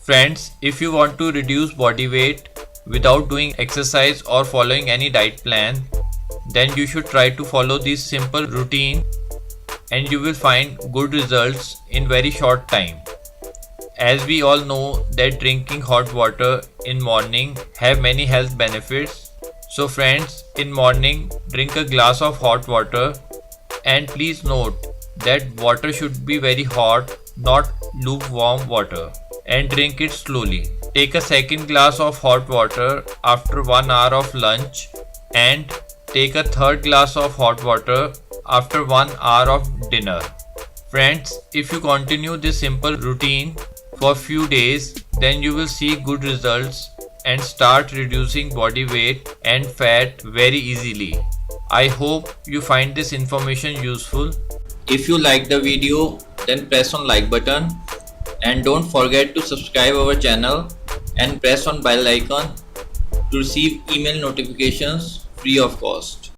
Friends, if you want to reduce body weight without doing exercise or following any diet plan, then you should try to follow this simple routine and you will find good results in very short time. As we all know that drinking hot water in morning have many health benefits. So friends, in morning drink a glass of hot water, and please note that water should be very hot, not lukewarm water, and drink it slowly. Take a second glass of hot water after 1 hour of lunch, and take a third glass of hot water after 1 hour of dinner. Friends, if you continue this simple routine for few days, then you will see good results and start reducing body weight and fat very easily. I hope you find this information useful. If you like the video, then press on like button and don't forget to subscribe our channel and press on bell icon to receive email notifications free of cost.